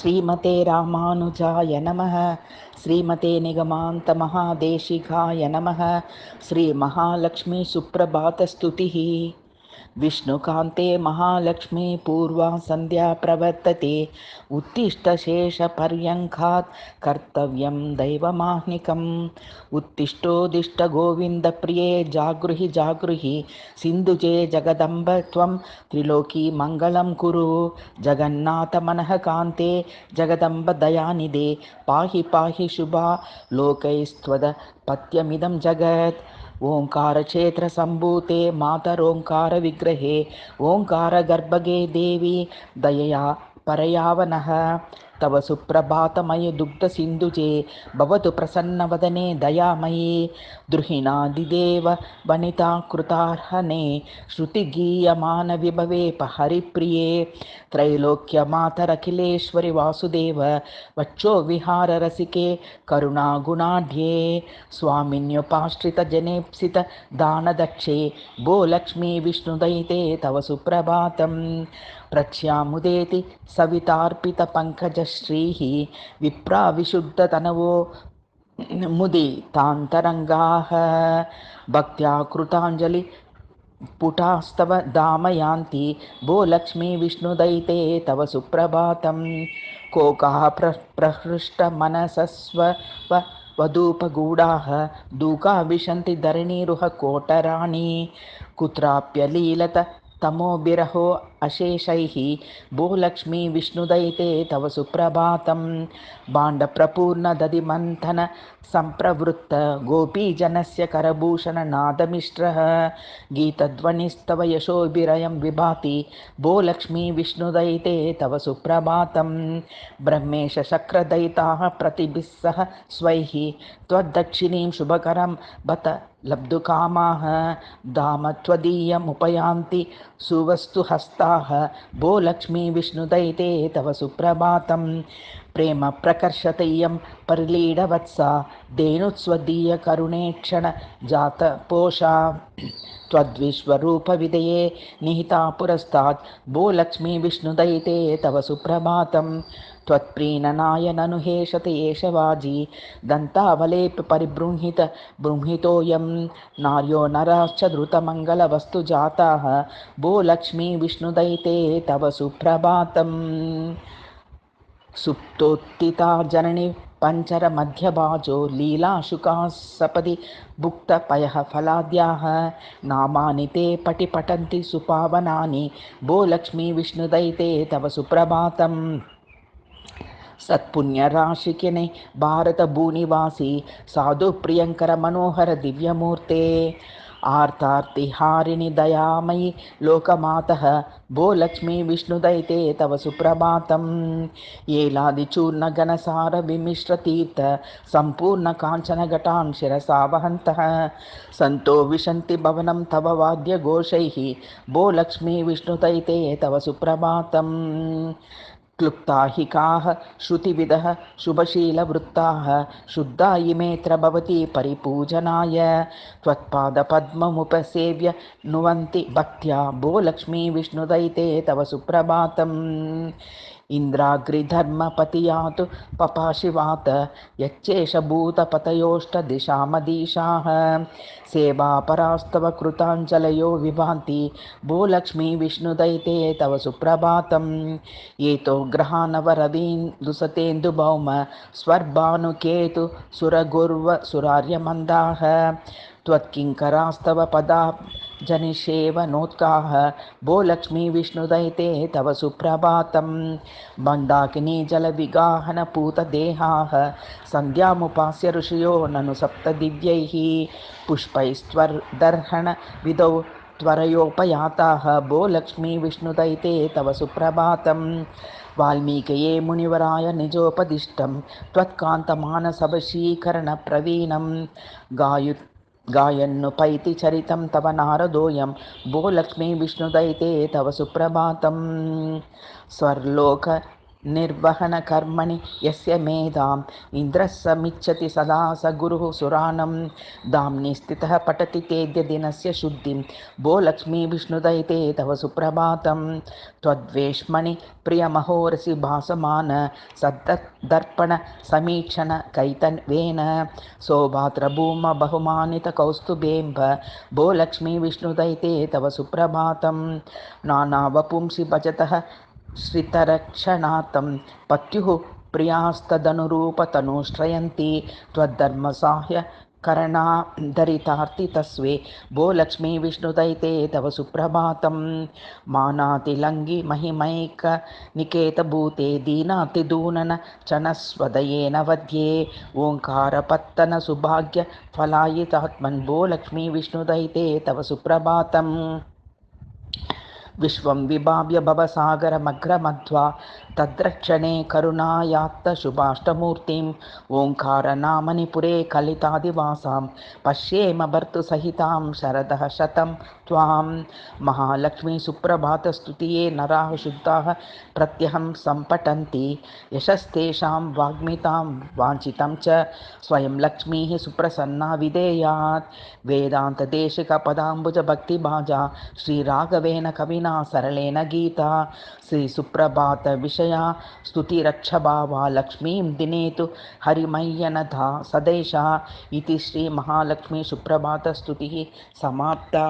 श्रीमते रामानुजाय नमः। श्रीमते निगमान्तमहादेशिकाय नमः। श्रीमहालक्ष्मी सुप्रभातस्तुतिः। विष्णुकान्ते महालक्ष्मी पूर्वा सन्ध्या प्रवर्तते। उत्तिष्ठशेषपर्यङ्कात् कर्तव्यं दैवमाह्निकम्। उत्तिष्ठोदिष्ट गोविन्दप्रिये जागृहि जागृहि। सिन्धुजे जगदम्ब त्वं त्रिलोकी मङ्गलं कुरु। जगन्नाथ मनः कान्ते जगदम्ब दयानिधे। पाहि पाहि शुभा लोकैस्त्वद पत्यमिदं जगत्। ओंकार क्षेत्र संभूते मातरोंकार विग्रहे। ओंकार गर्भगे देवी दयया परयावनः। तव सुप्रभातमय दुग्ध सिन्धुजे भवतु प्रसन्नवदने दयामयी। द्रुहिणादिदेव वनिता कृतार्हने श्रुतिगीयमान विभवे हरिप्रिये। त्रैलोक्यमातरखिलेश्वरि वासुदेव वक्षो विहार रसिके करुणागुणाढ्ये। स्वामिन्युपाश्रित जनेप्सित दानदक्षे भो लक्ष्मी विष्णुदयिते तव सुप्रभातं। प्रच्यामुदेति सवितार्पित पंकजश्रीः विप्रा विशुद्धतनवो मुदितान्तरङ्गाः। भक्त्या कृताञ्जलि पुटास्तव दामयान्ति भो लक्ष्मी विष्णुदयिते तव सुप्रभातं। कोकाः प्रहृष्टमनसस्व वधूपगूढाः दूका विशन्ति धरणीरुह कोटराणि। कुत्राप्यलीलत तमोबिरहो अशेषैः भो लक्ष्मी विष्णुदयिते तव सुप्रभातं। भाण्डप्रपूर्ण दधिमन्थन सम्प्रवृत्त गोपीजनस्य करभूषणनादमिश्रः। गीतध्वनिस्तव यशोभिरयं विभाति भो लक्ष्मी विष्णुदयिते तव सुप्रभातं। ब्रह्मेश शक्रदयिताः प्रतिभिस्सह स्वैः त्वद्दक्षिणीं शुभकरं बत लब्धुकामाः। धाम त्वदीयमुपयान्ति सुवस्तुहस्ताः भो लक्ष्मी विष्णुदयिते तव सुप्रभातं। प्रेम प्रकर्षतय्यं परिलीडवत्सा धेनुस्वदीयकरुणेक्षण जातपोषा। त्वद्विश्वरूपविदये निहिता पुरस्तात् भो लक्ष्मी विष्णुदयिते तव सुप्रभातं। त्वत्प्रीणनायननुहेशते एष वाजी दन्तावलेप परिबृंहित बृंहितोऽयं। नार्यो नराश्च धृतमङ्गलवस्तु जाताः भो लक्ष्मी विष्णुदयिते तव सुप्रभातम्। सुप्तोत्थिता जननी पंचर मध्यभाजो लीलाशुकाः सपदि भुक्तपयः फलाद्याः। नामानि ते पठि पठन्ति सुपावनानि भो लक्ष्मी विष्णुदयिते तव सुप्रभातम्। सत्पुण्यराशिकिने भारत भूनिवासी साधु प्रियंकर मनोहर दिव्यमूर्ते। आर्तार्तिहारिणि दयामयि लोकमातः भो लक्ष्मी विष्णुदयिते तव सुप्रभातम्। येलादिचूर्णघनसार विमिश्रतीर्थ सम्पूर्ण काञ्चनघटान् शिरसा वहन्तः सन्तो विशन्ति भवनं तव वाद्यघोषैः भो लक्ष्मी विष्णुदयिते तव सुप्रभातम्। क्लुप्ताहिकाः श्रुतिविदः शुभशीलवृत्ताः शुद्धा इमेऽत्र भवती परिपूजनाय। त्वत्पादपद्ममुपसेव्य नुवन्ति भक्त्या भो लक्ष्मी विष्णुदयिते तव सुप्रभातम्। इन्द्राग्रिधर्मपतियातु पपाशिवात यच्चेष भूतपतयोष्टदिशामधीशाः। सेवापरास्तव कृताञ्जलयो विभान्ति भो लक्ष्मी विष्णुदयिते तव सुप्रभातम्। एतो ग्रहानवरवीन्दुसतेन्दुभौम स्वर्भानुकेतु सुरगुर्व सुरार्यमन्दाः। त्वत्किङ्करास्तव पदा जनिषेव नोत्काः भो लक्ष्मी विष्णुदयिते तव सुप्रभातं। मन्दाकिनी जलविगाहन पूतदेहाः सन्ध्यामुपास्य ऋषयो ननु सप्तदिव्यैः। पुष्पैस्त्वर्दर्हण विधौ त्वरयोपयाताः भो लक्ष्मी विष्णुदयिते तव सुप्रभातं। वाल्मीकये मुनिवराय निजोपदिष्टं त्वत्कान्तमानसवशीकरणप्रवीणं गायन्नुपैति चरितं तव नारदोऽयं भो लक्ष्मी विष्णुदयिते तव सुप्रभातं। स्वर्लोक నిర్వహణకర్మణి యస్య మేధాం ఇంద్రः సమిచ్చతి సదా స గురుः సురాణం దామ్ని స్థితः పఠతి తేద్య దినస్య శుద్ధిం భో లక్ష్మీ విష్ణుదైతే తవ సుప్రభాతం త్వద్వేష్మణి ప్రియమహోరసి భాసమాన సద్దర్పణ సమీక్షణ కైతన్వేన సౌభాత్రభూమ బహుమానిత కౌస్తుభేంబ భో లక్ష్మీ విష్ణుదైతే తవ సుప్రభాతం నానావపుంసి భజతః శ్రితరక్షణాతం పత్యుః ప్రియాస్తదనురూపతనుశ్రయంతి త్వద్ధర్మసాహ్య కరణాధరితార్తి తస్వే భో లక్ష్మీ విష్ణుదైతే తవ సుప్రభాతం మానాతిలంగి మహిమైక నికేతభూతే దీనాతిదూనన చనస్వదయేన వద్యే ఓంకారపత్తన సుభాగ్య ఫలాయితాత్మన్ భో లక్ష్మీ విష్ణుదైతే తవ సుప్రభాతం విశ్వం విభావ్య భవసాగరమగ్రమధ్వా తద్రక్షణే కరుణాయాత్త శుభాష్టమూర్తిం ఓంకారనామనిపురే కలితాదివాసాం పశ్యేమ భర్తృసహితాం శరదః శతం త్వాం మహాలక్ష్మీ సుప్రభాతస్తుతియే నరాः శుద్ధాः ప్రత్యహం సంపఠन्ति యశస్తేషాం వాగ్మితాం వాంఛితం చ స్వయం లక్ష్మీः సుప్రసన్నా విధేయాత్ వేదాంతదేశిక పదాంబుజ భక్తిభాజా శ్రీరాఘవేన కవినా సరళేన గీతా శ్రీ సుప్రభాత విషయా స్తుతిరక్షభావా లక్ష్మీం దినేతు హరిమయ్యనధా సదేశా ఇతి శ్రీ మహాలక్ష్మీ సుప్రభాత స్తుతి సమాప్తా.